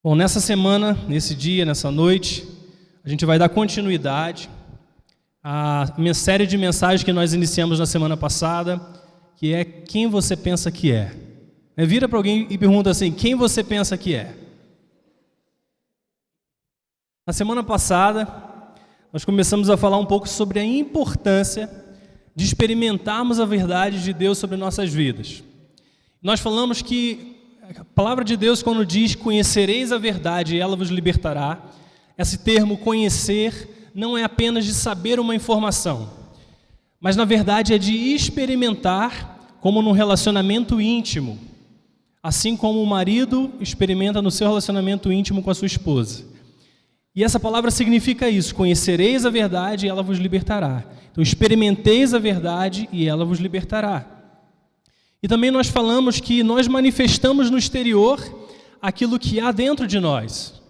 Bom, nessa semana, nesse dia, nessa noite, a gente vai dar continuidade à minha série de mensagens que nós iniciamos na semana passada, que é Quem Você Pensa Que É. Vira para alguém e pergunta assim, quem você pensa que é? Na semana passada, nós começamos a falar um pouco sobre a importância de experimentarmos a verdade de Deus sobre nossas vidas. Nós falamos que a palavra de Deus, quando diz conhecereis a verdade e ela vos libertará, esse termo conhecer não é apenas de saber uma informação, mas na verdade é de experimentar como num relacionamento íntimo, assim como o marido experimenta no seu relacionamento íntimo com a sua esposa. E essa palavra significa isso, conhecereis a verdade e ela vos libertará. Então experimenteis a verdade e ela vos libertará. E também nós falamos que nós manifestamos no exterior aquilo que há dentro de nós.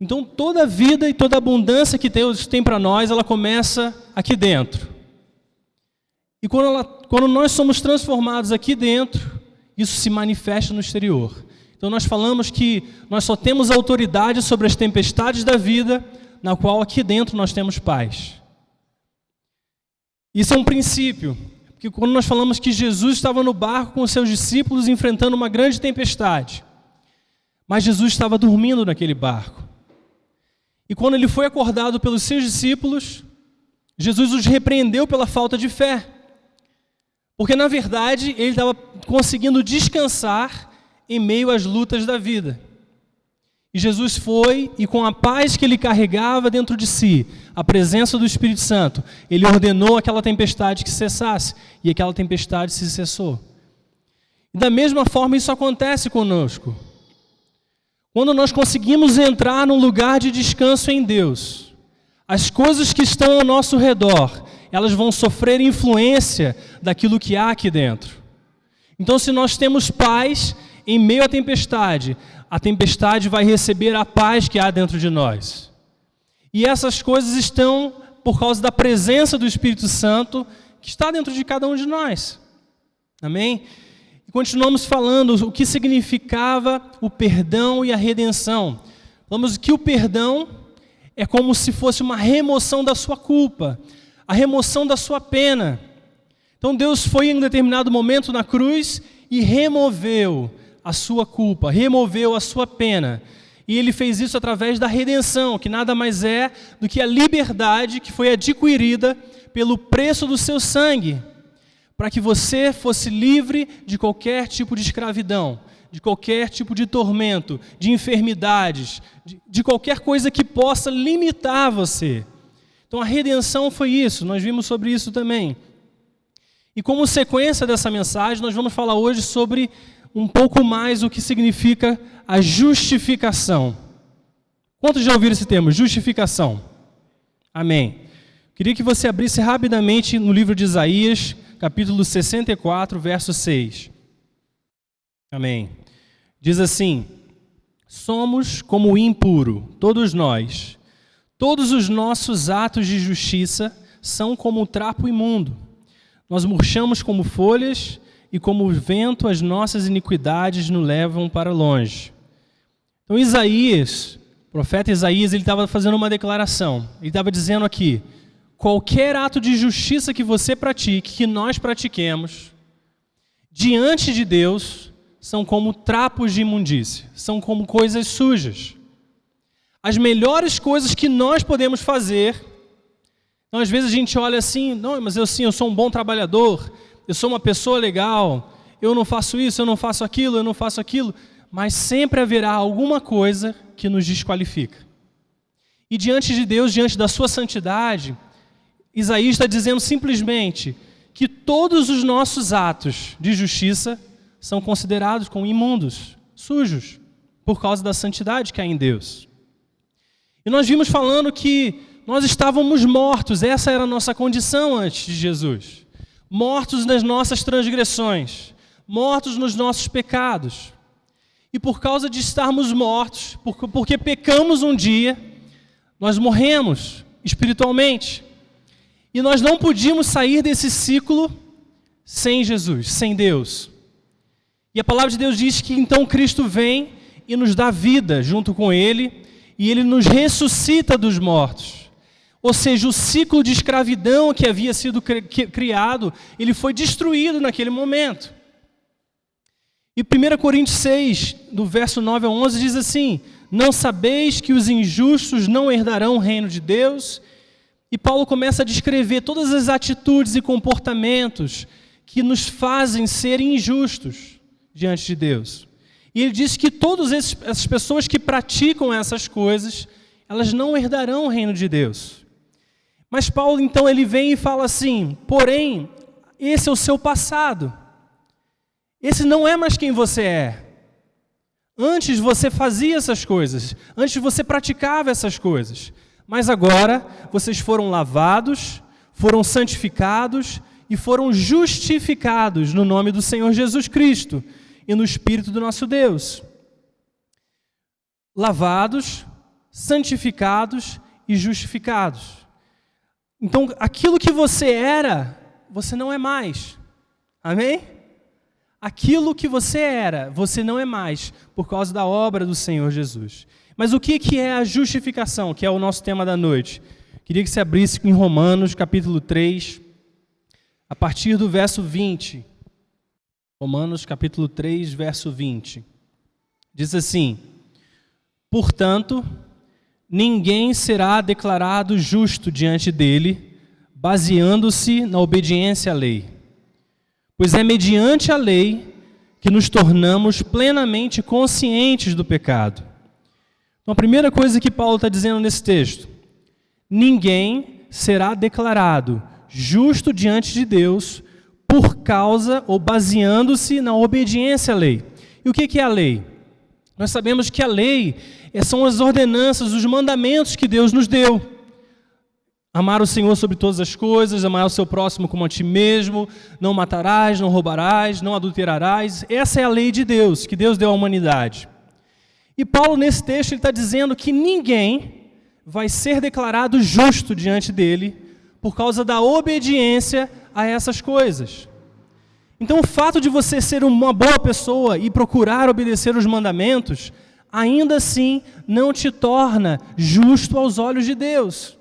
Então toda a vida e toda a abundância que Deus tem para nós, ela começa aqui dentro. E quando nós somos transformados aqui dentro, isso se manifesta no exterior. Então nós falamos que nós só temos autoridade sobre as tempestades da vida, na qual aqui dentro nós temos paz. Isso é um princípio. Porque quando nós falamos que Jesus estava no barco com os seus discípulos enfrentando uma grande tempestade, mas Jesus estava dormindo naquele barco. E quando ele foi acordado pelos seus discípulos, Jesus os repreendeu pela falta de fé. Porque na verdade ele estava conseguindo descansar em meio às lutas da vida. E Jesus foi e com a paz que ele carregava dentro de si, a presença do Espírito Santo, ele ordenou aquela tempestade que cessasse, e aquela tempestade se cessou. E da mesma forma isso acontece conosco. Quando nós conseguimos entrar num lugar de descanso em Deus, as coisas que estão ao nosso redor, elas vão sofrer influência daquilo que há aqui dentro. Então se nós temos paz em meio à tempestade, a tempestade vai receber a paz que há dentro de nós. E essas coisas estão por causa da presença do Espírito Santo que está dentro de cada um de nós. Amém? E continuamos falando o que significava o perdão e a redenção. Falamos que o perdão é como se fosse uma remoção da sua culpa, a remoção da sua pena. Então Deus foi em um determinado momento na cruz e removeu a sua culpa, removeu a sua pena. E ele fez isso através da redenção, que nada mais é do que a liberdade que foi adquirida pelo preço do seu sangue, para que você fosse livre de qualquer tipo de escravidão, de qualquer tipo de tormento, de enfermidades, de qualquer coisa que possa limitar você. Então a redenção foi isso, nós vimos sobre isso também. E como sequência dessa mensagem, nós vamos falar hoje sobre um pouco mais o que significa a justificação. Quantos já ouviram esse termo? Justificação. Amém. Queria que você abrisse rapidamente no livro de Isaías, capítulo 64, verso 6. Amém. Diz assim: somos como o impuro, todos nós. Todos os nossos atos de justiça são como o trapo imundo. Nós murchamos como folhas e como o vento as nossas iniquidades nos levam para longe. Então Isaías, o profeta Isaías, ele estava fazendo uma declaração. Ele estava dizendo aqui, qualquer ato de justiça que você pratique, que nós pratiquemos, diante de Deus, são como trapos de imundícia, são como coisas sujas. As melhores coisas que nós podemos fazer, então às vezes a gente olha assim, não, mas eu sou um bom trabalhador, eu sou uma pessoa legal, eu não faço isso, eu não faço aquilo, mas sempre haverá alguma coisa que nos desqualifica. E diante de Deus, diante da sua santidade, Isaías está dizendo simplesmente que todos os nossos atos de justiça são considerados como imundos, sujos, por causa da santidade que há em Deus. E nós vimos falando que nós estávamos mortos, essa era a nossa condição antes de Jesus. Mortos nas nossas transgressões, mortos nos nossos pecados. E por causa de estarmos mortos, porque pecamos um dia, nós morremos espiritualmente. E nós não podíamos sair desse ciclo sem Jesus, sem Deus. E a palavra de Deus diz que então Cristo vem e nos dá vida junto com Ele, e Ele nos ressuscita dos mortos. Ou seja, o ciclo de escravidão que havia sido criado, ele foi destruído naquele momento. E 1 Coríntios 6, do verso 9 ao 11, diz assim: não sabeis que os injustos não herdarão o reino de Deus? E Paulo começa a descrever todas as atitudes e comportamentos que nos fazem ser injustos diante de Deus. E ele diz que todas essas pessoas que praticam essas coisas, elas não herdarão o reino de Deus. Mas Paulo, então, ele vem e fala assim: porém, esse é o seu passado. Esse não é mais quem você é. Antes você fazia essas coisas, antes você praticava essas coisas. Mas agora vocês foram lavados, foram santificados e foram justificados no nome do Senhor Jesus Cristo e no Espírito do nosso Deus. Lavados, santificados e justificados. Então, aquilo que você era, você não é mais. Amém? Aquilo que você era, você não é mais, por causa da obra do Senhor Jesus. Mas o que é a justificação, que é o nosso tema da noite? Queria que você abrisse em Romanos, capítulo 3, a partir do verso 20. Romanos, capítulo 3, verso 20. Diz assim: portanto, ninguém será declarado justo diante dele, baseando-se na obediência à lei. Pois é mediante a lei que nos tornamos plenamente conscientes do pecado. Então, a primeira coisa que Paulo está dizendo nesse texto: ninguém será declarado justo diante de Deus por causa ou baseando-se na obediência à lei. E o que é a lei? Nós sabemos que a lei são as ordenanças, os mandamentos que Deus nos deu. Amar o Senhor sobre todas as coisas, amar o seu próximo como a ti mesmo, não matarás, não roubarás, não adulterarás. Essa é a lei de Deus, que Deus deu à humanidade. E Paulo, nesse texto, ele está dizendo que ninguém vai ser declarado justo diante dele por causa da obediência a essas coisas. Então, o fato de você ser uma boa pessoa e procurar obedecer os mandamentos, ainda assim não te torna justo aos olhos de Deus.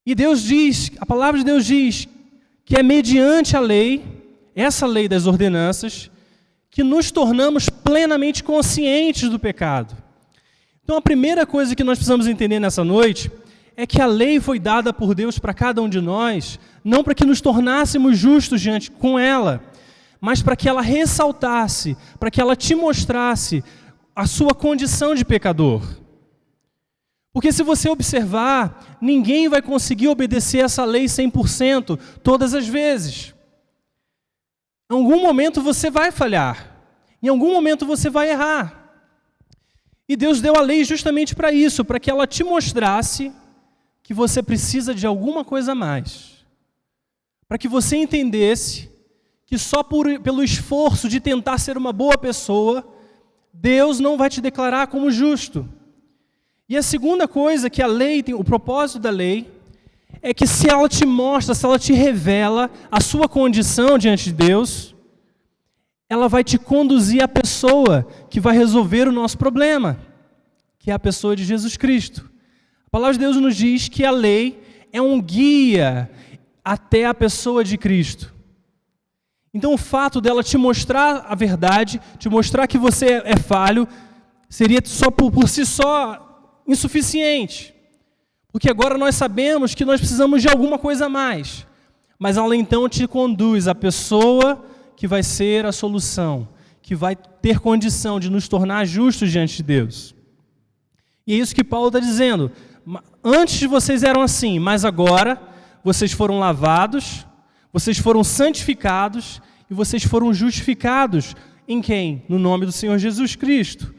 E Deus diz, a palavra de Deus diz, que é mediante a lei, essa lei das ordenanças, que nos tornamos plenamente conscientes do pecado. Então, a primeira coisa que nós precisamos entender nessa noite é que a lei foi dada por Deus para cada um de nós, não para que nos tornássemos justos diante com ela, mas para que ela ressaltasse, para que ela te mostrasse a sua condição de pecador. Porque se você observar, ninguém vai conseguir obedecer essa lei 100% todas as vezes. Em algum momento você vai falhar. Em algum momento você vai errar. E Deus deu a lei justamente para isso, para que ela te mostrasse que você precisa de alguma coisa a mais. Para que você entendesse que só pelo esforço de tentar ser uma boa pessoa, Deus não vai te declarar como justo. E a segunda coisa que a lei tem, o propósito da lei, é que se ela te mostra, se ela te revela a sua condição diante de Deus, ela vai te conduzir à pessoa que vai resolver o nosso problema, que é a pessoa de Jesus Cristo. A palavra de Deus nos diz que a lei é um guia até a pessoa de Cristo. Então o fato dela te mostrar a verdade, te mostrar que você é falho, seria só por si só insuficiente, porque agora nós sabemos que nós precisamos de alguma coisa a mais, mas ela então te conduz à pessoa que vai ser a solução, que vai ter condição de nos tornar justos diante de Deus. E é isso que Paulo está dizendo: antes vocês eram assim, mas agora vocês foram lavados, vocês foram santificados e vocês foram justificados em quem? No nome do Senhor Jesus Cristo.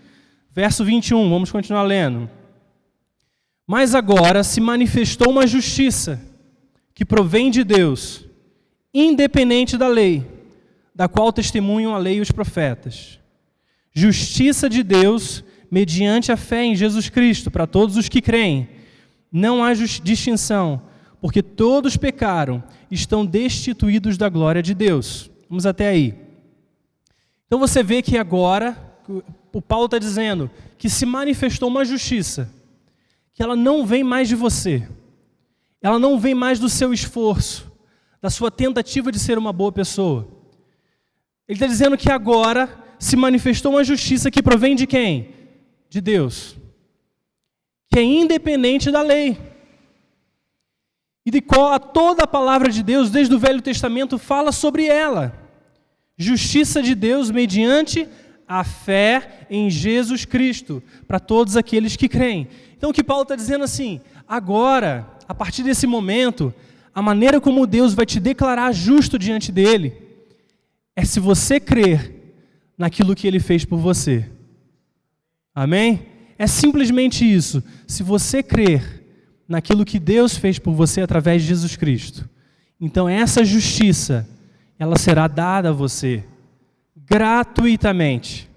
Verso 21, vamos continuar lendo. Mas agora se manifestou uma justiça que provém de Deus, independente da lei, da qual testemunham a lei e os profetas. Justiça de Deus mediante a fé em Jesus Cristo para todos os que creem. Não há distinção, porque todos pecaram e estão destituídos da glória de Deus. Vamos até aí. Então você vê que agora o Paulo está dizendo que se manifestou uma justiça, que ela não vem mais de você, ela não vem mais do seu esforço, da sua tentativa de ser uma boa pessoa. Ele está dizendo que agora se manifestou uma justiça que provém de quem? De Deus, que é independente da lei. E de qual toda a palavra de Deus, desde o Velho Testamento, fala sobre ela. Justiça de Deus mediante a fé em Jesus Cristo, para todos aqueles que creem. Então o que Paulo está dizendo assim, agora, a partir desse momento, a maneira como Deus vai te declarar justo diante dele, é se você crer naquilo que ele fez por você. Amém? É simplesmente isso. Se você crer naquilo que Deus fez por você através de Jesus Cristo, então essa justiça, ela será dada a você gratuitamente.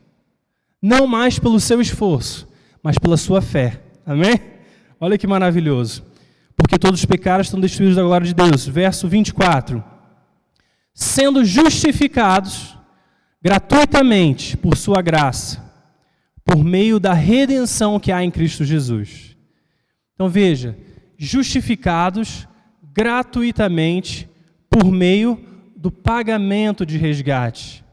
Não mais pelo seu esforço, mas pela sua fé. Amém? Olha que maravilhoso. Porque todos os pecados estão destruídos da glória de Deus. Verso 24. Sendo justificados gratuitamente por sua graça, por meio da redenção que há em Cristo Jesus. Então veja, justificados gratuitamente por meio do pagamento de resgate.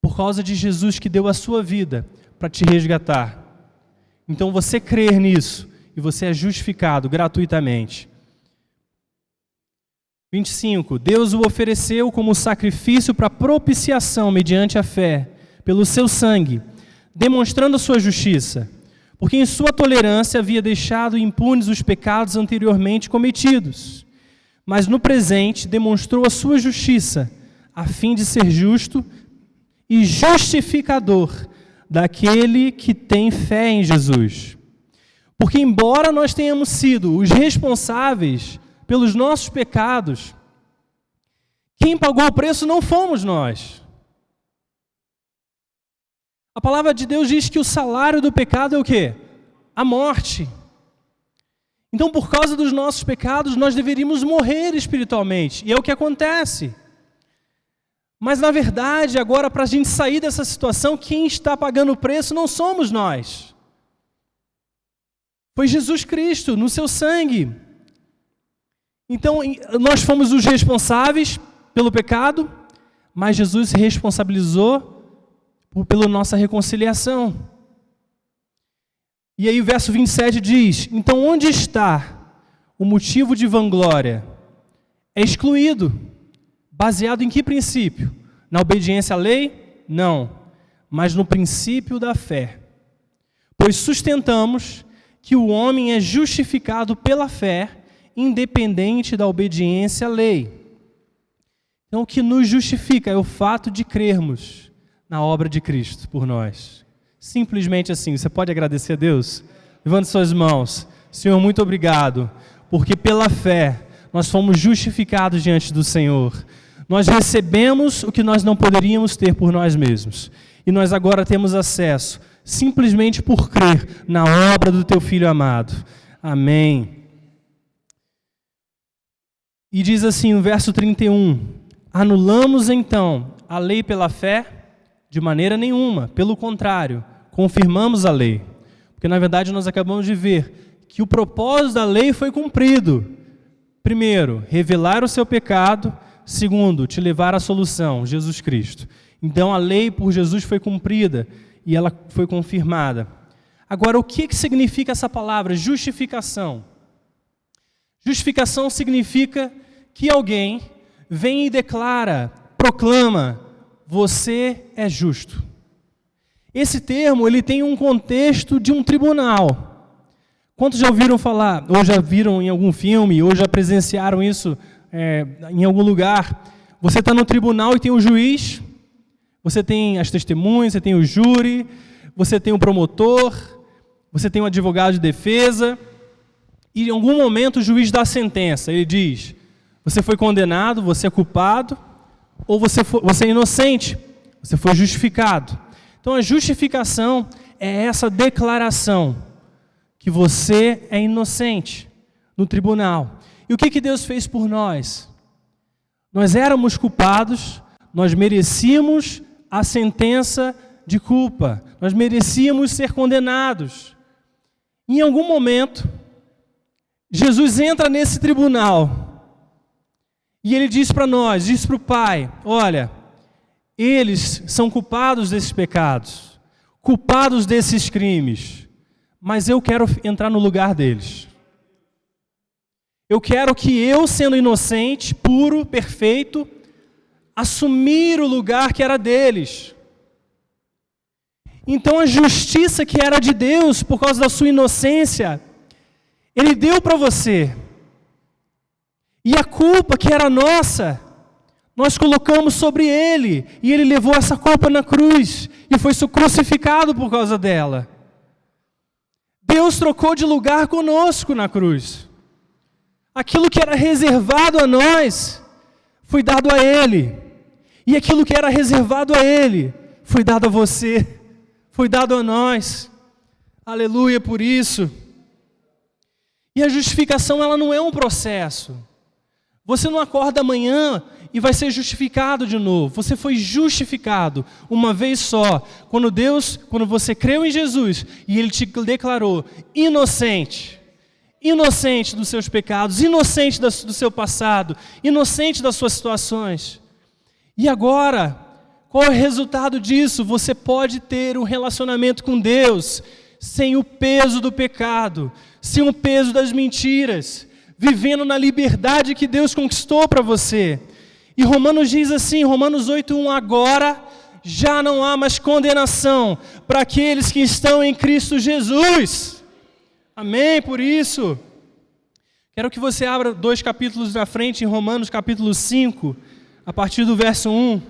Por causa de Jesus que deu a sua vida para te resgatar. Então você crer nisso e você é justificado gratuitamente. 25. Deus o ofereceu como sacrifício para propiciação mediante a fé, pelo seu sangue, demonstrando a sua justiça, porque em sua tolerância havia deixado impunes os pecados anteriormente cometidos, mas no presente demonstrou a sua justiça, a fim de ser justo e justificador daquele que tem fé em Jesus. Porque embora nós tenhamos sido os responsáveis pelos nossos pecados, quem pagou o preço não fomos nós. A palavra de Deus diz que o salário do pecado é o quê? A morte. Então, por causa dos nossos pecados, nós deveríamos morrer espiritualmente. E é o que acontece. Mas, na verdade, agora, para a gente sair dessa situação, quem está pagando o preço não somos nós. Foi Jesus Cristo, no seu sangue. Então, nós fomos os responsáveis pelo pecado, mas Jesus se responsabilizou pela nossa reconciliação. E aí o verso 27 diz, então onde está o motivo de vanglória? É excluído. Baseado em que princípio? Na obediência à lei? Não. Mas no princípio da fé. Pois sustentamos que o homem é justificado pela fé, independente da obediência à lei. Então o que nos justifica é o fato de crermos na obra de Cristo por nós. Simplesmente assim. Você pode agradecer a Deus? Levante suas mãos. Senhor, muito obrigado, porque pela fé nós fomos justificados diante do Senhor. Nós recebemos o que nós não poderíamos ter por nós mesmos. E nós agora temos acesso, simplesmente por crer na obra do Teu Filho amado. Amém. E diz assim no verso 31, anulamos então a lei pela fé? De maneira nenhuma, pelo contrário, confirmamos a lei. Porque na verdade nós acabamos de ver que o propósito da lei foi cumprido. Primeiro, revelar o seu pecado. Segundo, te levar à solução, Jesus Cristo. Então a lei por Jesus foi cumprida e ela foi confirmada. Agora, o que significa essa palavra, justificação? Justificação significa que alguém vem e declara, proclama, você é justo. Esse termo, ele tem um contexto de um tribunal. Quantos já ouviram falar, ou já viram em algum filme, ou já presenciaram isso em algum lugar? Você está no tribunal e tem o juiz, você tem as testemunhas, você tem o júri, você tem o promotor, você tem o advogado de defesa, e em algum momento o juiz dá a sentença. Ele diz, você foi condenado, você é culpado, ou você é inocente, você foi justificado. Então a justificação é essa declaração que você é inocente no tribunal. E o que Deus fez por nós? Nós éramos culpados, nós merecíamos a sentença de culpa, nós merecíamos ser condenados. Em algum momento, Jesus entra nesse tribunal e ele diz para nós, diz para o Pai, olha, eles são culpados desses pecados, culpados desses crimes, mas eu quero entrar no lugar deles. Eu quero que eu, sendo inocente, puro, perfeito, assumir o lugar que era deles. Então a justiça que era de Deus, por causa da sua inocência, Ele deu para você. E a culpa que era nossa, nós colocamos sobre Ele. E Ele levou essa culpa na cruz e foi crucificado por causa dela. Deus trocou de lugar conosco na cruz. Aquilo que era reservado a nós, foi dado a Ele. E aquilo que era reservado a Ele, foi dado a você. Foi dado a nós. Aleluia por isso. E a justificação, ela não é um processo. Você não acorda amanhã e vai ser justificado de novo. Você foi justificado uma vez só. Quando você creu em Jesus e Ele te declarou inocente. Inocente dos seus pecados, inocente do seu passado, inocente das suas situações. E agora, qual é o resultado disso? Você pode ter um relacionamento com Deus sem o peso do pecado, sem o peso das mentiras, vivendo na liberdade que Deus conquistou para você. E Romanos diz assim, Romanos 8:1, agora já não há mais condenação para aqueles que estão em Cristo Jesus. Amém, por isso. Quero que você abra 2 capítulos na frente, em Romanos capítulo 5, a partir do verso 1.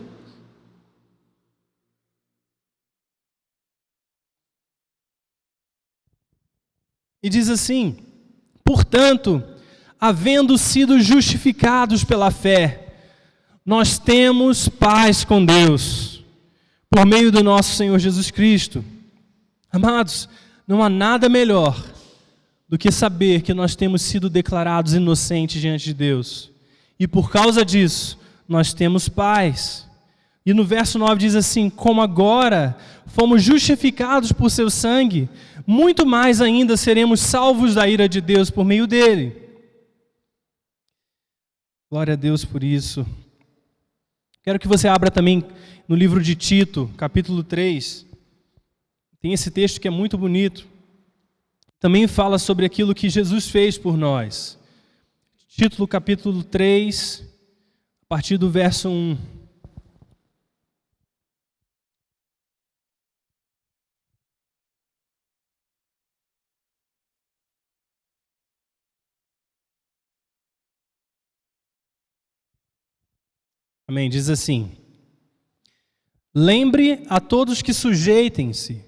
E diz assim, portanto, havendo sido justificados pela fé, nós temos paz com Deus, por meio do nosso Senhor Jesus Cristo. Amados, não há nada melhor do que saber que nós temos sido declarados inocentes diante de Deus. E por causa disso, nós temos paz. E no verso 9 diz assim, como agora fomos justificados por seu sangue, muito mais ainda seremos salvos da ira de Deus por meio dele. Glória a Deus por isso. Quero que você abra também no livro de Tito, capítulo 3. Tem esse texto que é muito bonito. Também fala sobre aquilo que Jesus fez por nós. Tito, capítulo 3, a partir do verso 1. Amém, diz assim, lembre a todos que sujeitem-se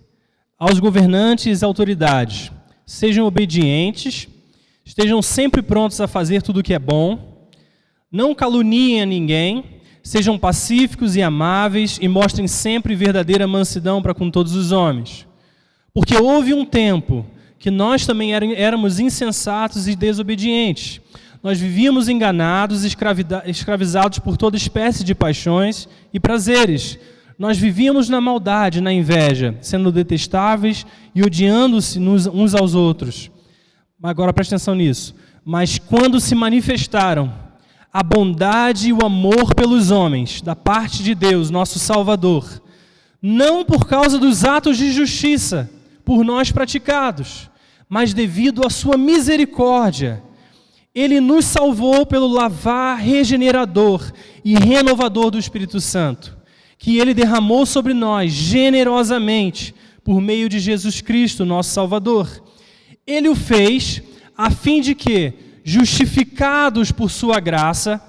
aos governantes e autoridades, sejam obedientes, estejam sempre prontos a fazer tudo o que é bom, não caluniem a ninguém, sejam pacíficos e amáveis e mostrem sempre verdadeira mansidão para com todos os homens. Porque houve um tempo que nós também éramos insensatos e desobedientes. Nós vivíamos enganados, escravizados por toda espécie de paixões e prazeres. Nós vivíamos na maldade, na inveja, sendo detestáveis e odiando-se uns aos outros. Agora presta atenção nisso. Mas quando se manifestaram a bondade e o amor pelos homens, da parte de Deus, nosso Salvador, não por causa dos atos de justiça por nós praticados, mas devido à sua misericórdia, Ele nos salvou pelo lavar regenerador e renovador do Espírito Santo, que Ele derramou sobre nós generosamente por meio de Jesus Cristo, nosso Salvador. Ele o fez a fim de que, justificados por sua graça,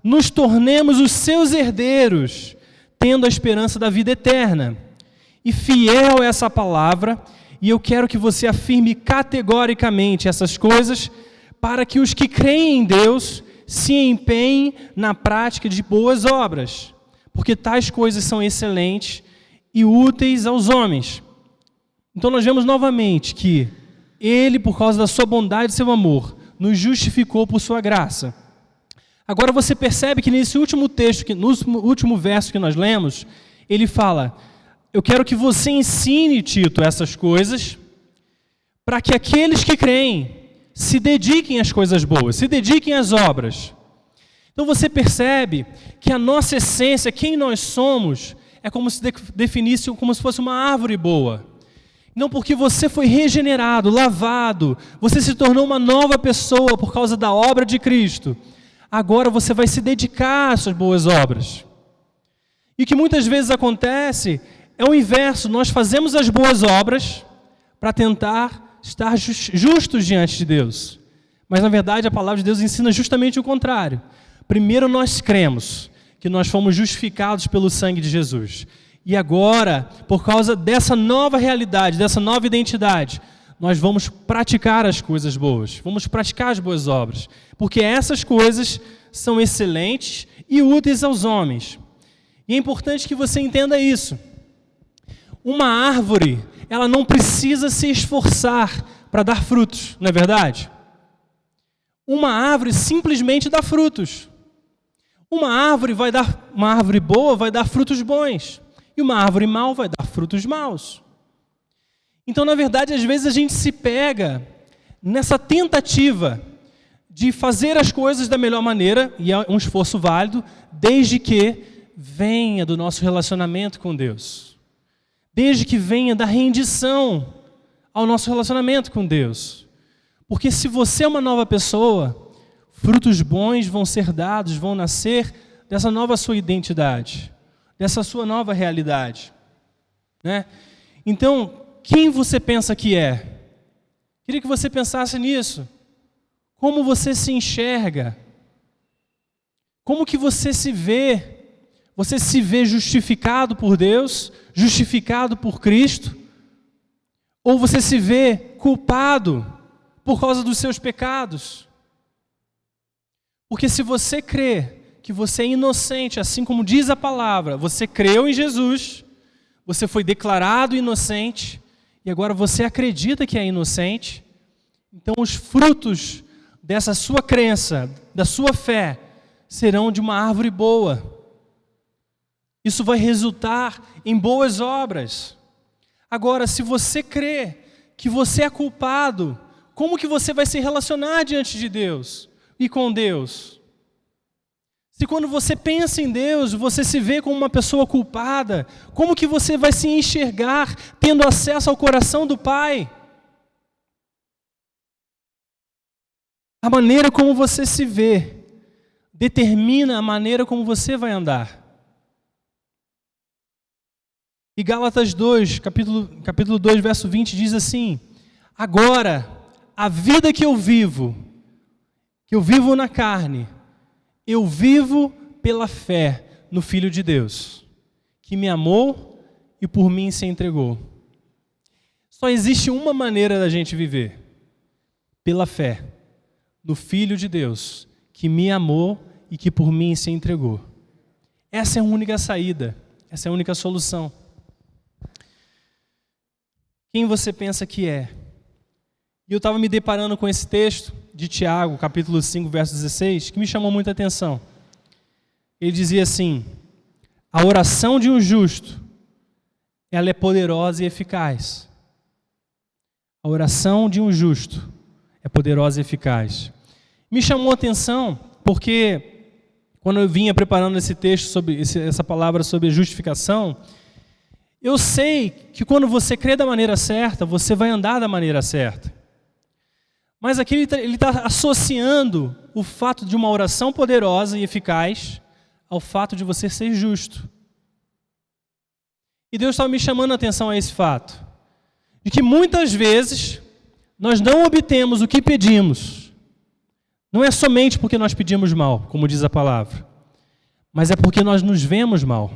nos tornemos os seus herdeiros, tendo a esperança da vida eterna. E fiel é essa palavra, e eu quero que você afirme categoricamente essas coisas, para que os que creem em Deus se empenhem na prática de boas obras, porque tais coisas são excelentes e úteis aos homens. Então nós vemos novamente que Ele, por causa da sua bondade e seu amor, nos justificou por sua graça. Agora você percebe que nesse último texto, no último verso que nós lemos, ele fala, eu quero que você ensine, Tito, essas coisas, para que aqueles que creem se dediquem às coisas boas, se dediquem às obras. Então você percebe que a nossa essência, quem nós somos, é como se definisse como se fosse uma árvore boa. Não, porque você foi regenerado, lavado, você se tornou uma nova pessoa por causa da obra de Cristo. Agora você vai se dedicar às suas boas obras. E o que muitas vezes acontece é o inverso. Nós fazemos as boas obras para tentar estar justos diante de Deus. Mas na verdade a palavra de Deus ensina justamente o contrário. Primeiro nós cremos que nós fomos justificados pelo sangue de Jesus. E agora, por causa dessa nova realidade, dessa nova identidade, nós vamos praticar as coisas boas, vamos praticar as boas obras, porque essas coisas são excelentes e úteis aos homens. E é importante que você entenda isso. Uma árvore, ela não precisa se esforçar para dar frutos, não é verdade? Uma árvore simplesmente dá frutos. Uma árvore boa vai dar frutos bons. E uma árvore mau vai dar frutos maus. Então, na verdade, às vezes a gente se pega nessa tentativa de fazer as coisas da melhor maneira, e é um esforço válido, desde que venha do nosso relacionamento com Deus. Desde que venha da rendição ao nosso relacionamento com Deus. Porque se você é uma nova pessoa, frutos bons vão ser dados, vão nascer dessa nova sua identidade, dessa sua nova realidade, né? Então, quem você pensa que é? Queria que você pensasse nisso. Como você se enxerga? Como que você se vê? Você se vê justificado por Deus? Justificado por Cristo? Ou você se vê culpado por causa dos seus pecados? Porque se você crê que você é inocente, assim como diz a palavra, você creu em Jesus, você foi declarado inocente, e agora você acredita que é inocente, então os frutos dessa sua crença, da sua fé, serão de uma árvore boa. Isso vai resultar em boas obras. Agora, se você crê que você é culpado, como que você vai se relacionar diante de Deus e com Deus? Se quando você pensa em Deus, você se vê como uma pessoa culpada, como que você vai se enxergar tendo acesso ao coração do Pai? A maneira como você se vê determina a maneira como você vai andar. E Gálatas 2, capítulo 2, verso 20 diz assim: agora, a vida que eu vivo na carne, eu vivo pela fé no Filho de Deus, que me amou e por mim se entregou. Só existe uma maneira da gente viver: pela fé no Filho de Deus, que me amou e que por mim se entregou. Essa é a única saída, essa é a única solução. Quem você pensa que é? E eu estava me deparando com esse texto de Tiago, capítulo 5, verso 16, que me chamou muita atenção. Ele dizia assim: a oração de um justo, ela é poderosa e eficaz. A oração de um justo é poderosa e eficaz. Me chamou a atenção porque, quando eu vinha preparando esse texto, essa palavra sobre justificação, eu sei que quando você crê da maneira certa, você vai andar da maneira certa. Mas aqui ele está associando o fato de uma oração poderosa e eficaz ao fato de você ser justo. E Deus estava me chamando a atenção a esse fato, de que muitas vezes nós não obtemos o que pedimos. Não é somente porque nós pedimos mal, como diz a palavra, mas é porque nós nos vemos mal.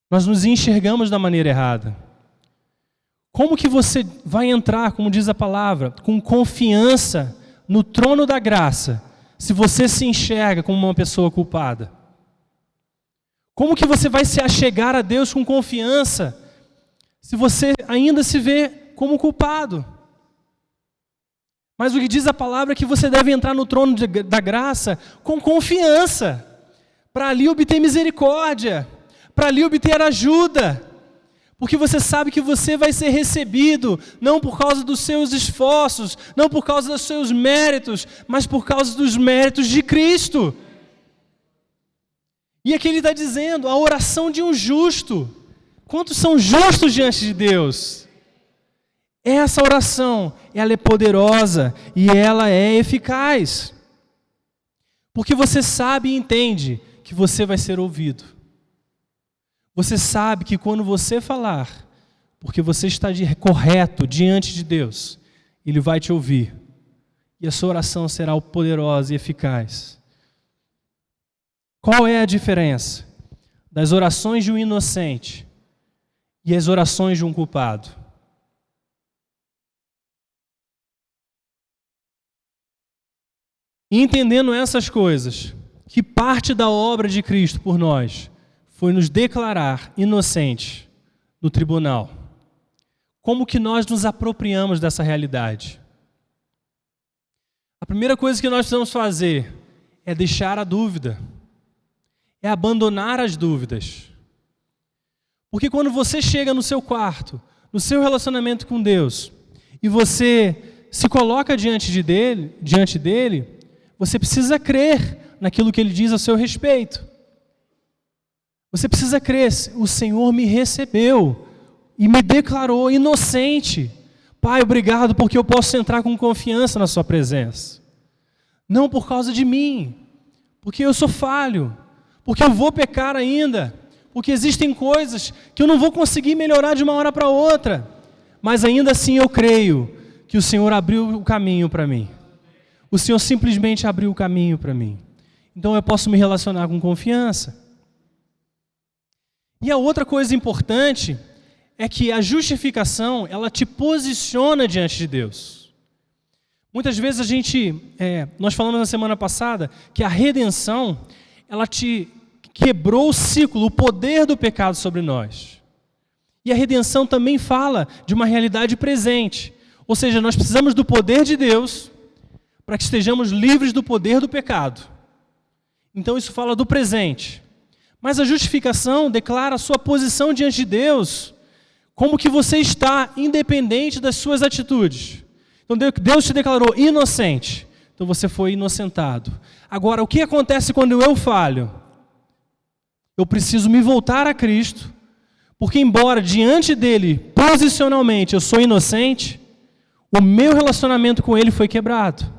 Nós nos enxergamos da maneira errada. Como que você vai entrar, como diz a palavra, com confiança no trono da graça, se você se enxerga como uma pessoa culpada? Como que você vai se achegar a Deus com confiança, se você ainda se vê como culpado? Mas o que diz a palavra é que você deve entrar no trono da graça com confiança, para ali obter misericórdia, para ali obter ajuda. Porque você sabe que você vai ser recebido, não por causa dos seus esforços, não por causa dos seus méritos, mas por causa dos méritos de Cristo. E aqui ele está dizendo, a oração de um justo. Quantos são justos diante de Deus? Essa oração, ela é poderosa e ela é eficaz. Porque você sabe e entende que você vai ser ouvido. Você sabe que quando você falar, porque você está correto diante de Deus, Ele vai te ouvir. E a sua oração será poderosa e eficaz. Qual é a diferença das orações de um inocente e as orações de um culpado? E entendendo essas coisas, que parte da obra de Cristo por nós foi nos declarar inocentes no tribunal. Como que nós nos apropriamos dessa realidade? A primeira coisa que nós precisamos fazer é deixar a dúvida, é abandonar as dúvidas. Porque quando você chega no seu quarto, no seu relacionamento com Deus, e você se coloca diante dele, você precisa crer naquilo que Ele diz a seu respeito. Você precisa crer, o Senhor me recebeu e me declarou inocente. Pai, obrigado porque eu posso entrar com confiança na sua presença. Não por causa de mim, porque eu sou falho, porque eu vou pecar ainda, porque existem coisas que eu não vou conseguir melhorar de uma hora para outra, mas ainda assim eu creio que o Senhor abriu o caminho para mim. O Senhor simplesmente abriu o caminho para mim. Então eu posso me relacionar com confiança. E a outra coisa importante é que a justificação, ela te posiciona diante de Deus. Muitas vezes nós falamos na semana passada que a redenção, ela te quebrou o ciclo, o poder do pecado sobre nós. E a redenção também fala de uma realidade presente. Ou seja, nós precisamos do poder de Deus para que estejamos livres do poder do pecado. Então isso fala do presente. Mas a justificação declara a sua posição diante de Deus, como que você está independente das suas atitudes. Então Deus te declarou inocente, então você foi inocentado. Agora, o que acontece quando eu falho? Eu preciso me voltar a Cristo, porque embora diante dele, posicionalmente, eu sou inocente, o meu relacionamento com ele foi quebrado.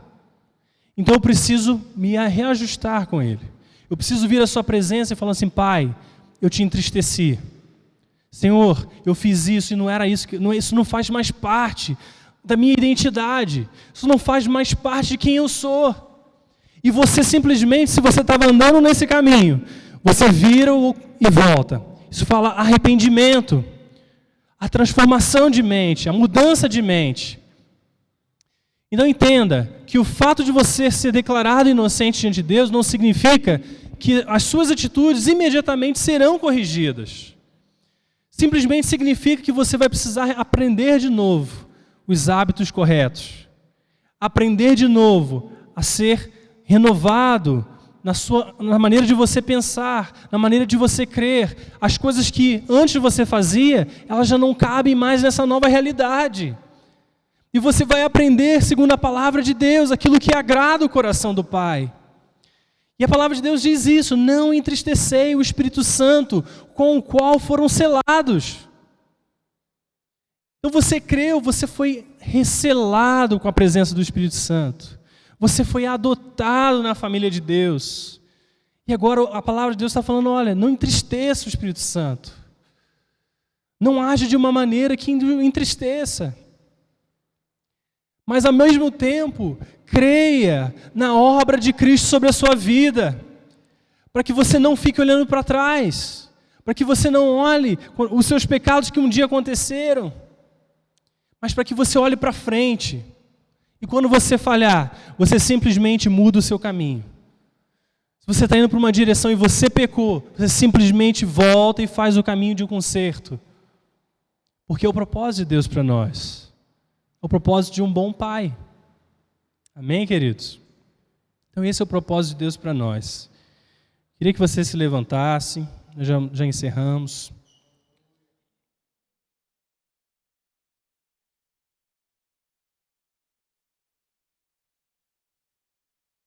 Então eu preciso me reajustar com ele. Eu preciso vir à sua presença e falar assim, Pai, eu te entristeci. Senhor, eu fiz isso e não era isso, isso não faz mais parte da minha identidade. Isso não faz mais parte de quem eu sou. E você simplesmente, se você estava andando nesse caminho, você vira e volta. Isso fala arrependimento, a transformação de mente, a mudança de mente. Então entenda que o fato de você ser declarado inocente diante de Deus não significa que as suas atitudes imediatamente serão corrigidas. Simplesmente significa que você vai precisar aprender de novo os hábitos corretos. Aprender de novo a ser renovado na maneira de você pensar, na maneira de você crer. As coisas que antes você fazia, elas já não cabem mais nessa nova realidade. E você vai aprender, segundo a palavra de Deus, aquilo que agrada o coração do Pai. E a palavra de Deus diz isso, não entristecei o Espírito Santo, com o qual foram selados. Então você creu, você foi reselado com a presença do Espírito Santo. Você foi adotado na família de Deus. E agora a palavra de Deus está falando, olha, não entristeça o Espírito Santo. Não age de uma maneira que o entristeça. Mas ao mesmo tempo, creia na obra de Cristo sobre a sua vida, para que você não fique olhando para trás, para que você não olhe os seus pecados que um dia aconteceram, mas para que você olhe para frente. E quando você falhar, você simplesmente muda o seu caminho. Se você está indo para uma direção e você pecou, você simplesmente volta e faz o caminho de um conserto. Porque é o propósito de Deus para nós. É o propósito de um bom pai. Amém, queridos? Então esse é o propósito de Deus para nós. Queria que você se levantasse, já encerramos.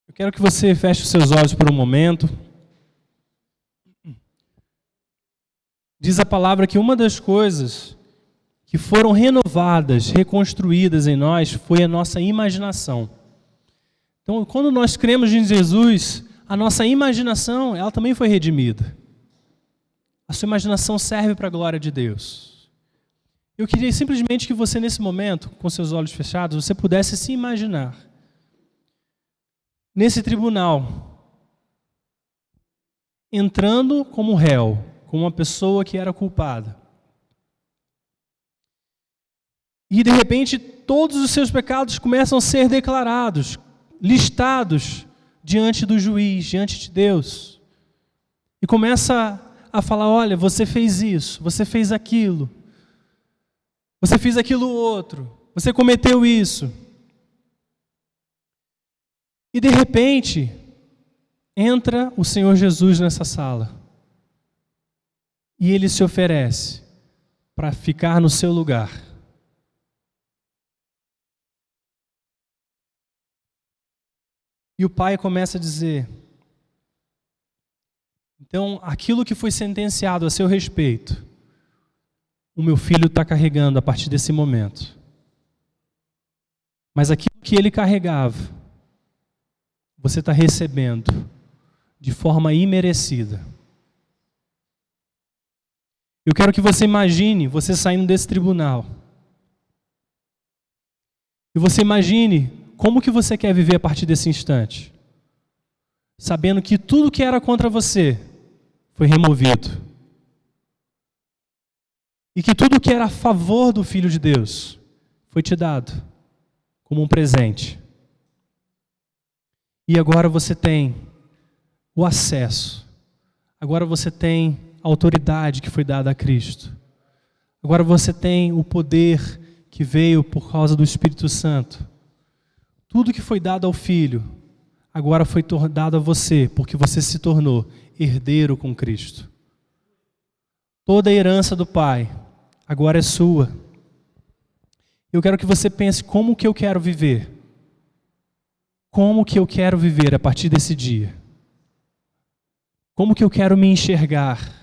Eu quero que você feche os seus olhos por um momento. Diz a palavra que uma das coisas que foram renovadas, reconstruídas em nós, foi a nossa imaginação. Então, quando nós cremos em Jesus, a nossa imaginação, ela também foi redimida. A sua imaginação serve para a glória de Deus. Eu queria simplesmente que você, nesse momento, com seus olhos fechados, você pudesse se imaginar nesse tribunal, entrando como réu, como uma pessoa que era culpada. E, de repente, todos os seus pecados começam a ser declarados, listados diante do juiz, diante de Deus. E começa a falar, olha, você fez isso, você fez aquilo, você fez aquilo outro, você cometeu isso. E, de repente, entra o Senhor Jesus nessa sala. E Ele se oferece para ficar no seu lugar. E o pai começa a dizer, então, aquilo que foi sentenciado a seu respeito, o meu filho está carregando a partir desse momento. Mas aquilo que ele carregava, você está recebendo de forma imerecida. Eu quero que você imagine você saindo desse tribunal. E você imagine como que você quer viver a partir desse instante. Sabendo que tudo que era contra você foi removido. E que tudo que era a favor do Filho de Deus foi te dado como um presente. E agora você tem o acesso. Agora você tem a autoridade que foi dada a Cristo. Agora você tem o poder que veio por causa do Espírito Santo. Tudo que foi dado ao Filho, agora foi dado a você, porque você se tornou herdeiro com Cristo. Toda a herança do Pai agora é sua. Eu quero que você pense como que eu quero viver. Como que eu quero viver a partir desse dia? Como que eu quero me enxergar?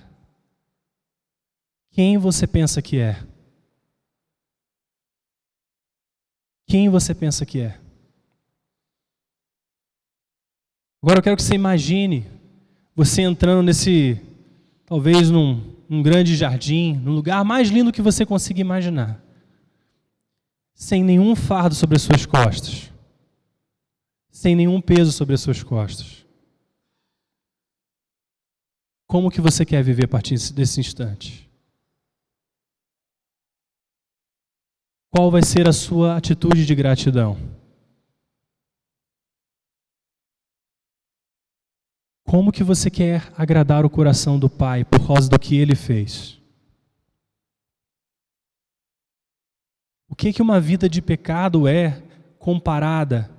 Quem você pensa que é? Quem você pensa que é? Agora eu quero que você imagine você entrando talvez num grande jardim, num lugar mais lindo que você consiga imaginar, sem nenhum fardo sobre as suas costas, sem nenhum peso sobre as suas costas. Como que você quer viver a partir desse instante? Qual vai ser a sua atitude de gratidão? Como que você quer agradar o coração do Pai por causa do que Ele fez? O que uma vida de pecado é comparada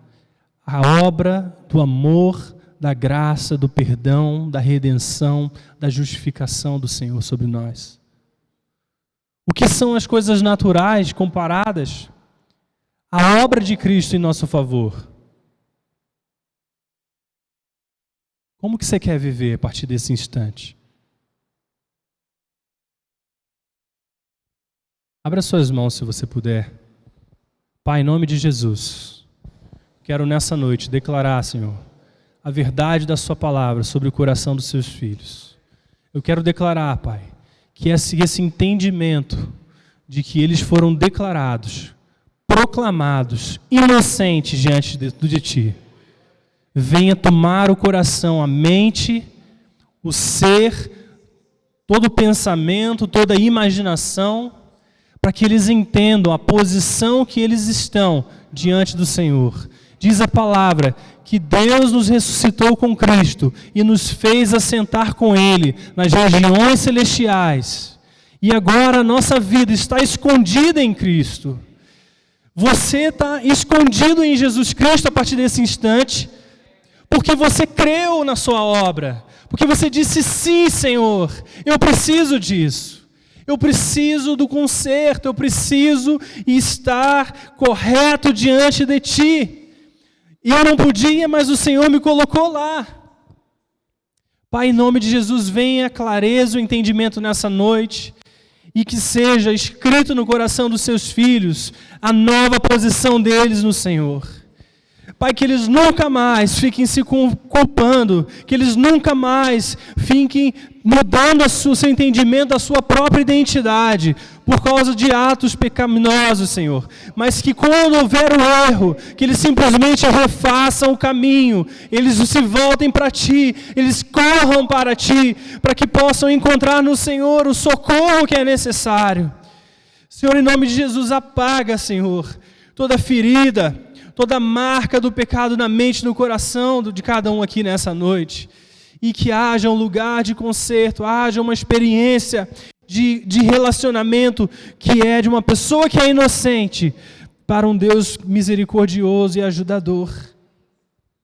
à obra do amor, da graça, do perdão, da redenção, da justificação do Senhor sobre nós? O que são as coisas naturais comparadas à obra de Cristo em nosso favor? Como que você quer viver a partir desse instante? Abra suas mãos se você puder. Pai, em nome de Jesus, quero nessa noite declarar, Senhor, a verdade da sua palavra sobre o coração dos seus filhos. Eu quero declarar, Pai, que esse entendimento de que eles foram declarados, proclamados, inocentes diante de Ti, venha tomar o coração, a mente, o ser, todo o pensamento, toda a imaginação, para que eles entendam a posição que eles estão diante do Senhor. Diz a palavra que Deus nos ressuscitou com Cristo e nos fez assentar com Ele nas regiões celestiais. E agora a nossa vida está escondida em Cristo. Você está escondido em Jesus Cristo a partir desse instante, porque você creu na sua obra, Porque você disse: sim, Senhor, eu preciso disso. Eu preciso do conserto, eu preciso estar correto diante de Ti. E eu não podia, mas o Senhor me colocou lá. Pai, em nome de Jesus, venha clareza o entendimento nessa noite e que seja escrito no coração dos Seus filhos a nova posição deles no Senhor. Pai, que eles nunca mais fiquem se culpando, que eles nunca mais fiquem mudando o seu entendimento da sua própria identidade por causa de atos pecaminosos, Senhor. Mas que quando houver o erro, que eles simplesmente refaçam o caminho, eles se voltem para Ti, eles corram para Ti, para que possam encontrar no Senhor o socorro que é necessário. Senhor, em nome de Jesus, apaga, Senhor, toda ferida, toda marca do pecado na mente e no coração de cada um aqui nessa noite. E que haja um lugar de conserto, haja uma experiência de relacionamento que é de uma pessoa que é inocente para um Deus misericordioso e ajudador.